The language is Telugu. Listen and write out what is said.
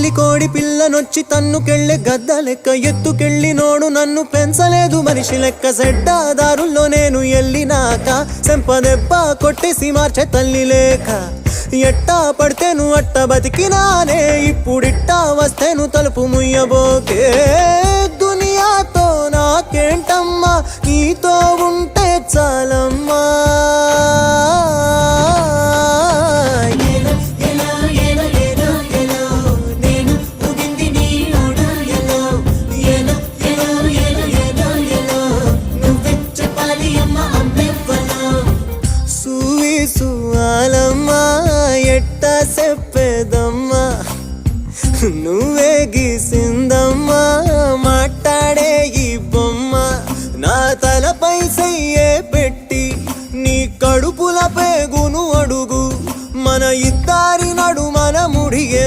తల్లి కోడి పిల్లనొచ్చి తన్నుకెళ్ళే గద్ద లెక్క ఎత్తుకెళ్ళినోడు నన్ను పెంచలేదు మనిషి లెక్క సెడ్డాదారుల్లో నేను ఎల్లినాక సెంపదెబ్బ కొట్టేసి మార్చే తల్లి లేక ఎట్టా పడితేను అట్ట బతికినానే ఇప్పుడిట్టా వస్తేను తలుపు ముయ్యబోకే దునియాతో నాకేంటమ్మా నీతో ఉంటే చాలమ్మా ఎట్టా చెప్పేదమ్మా నువ్వే గీసిందమ్మా మాట్లాడే ఈ బొమ్మ నా తలపై సయ్యే పెట్టి నీ కడుపుల పేగును అడుగు మన ఇద్దరి నడుమన ముడిగే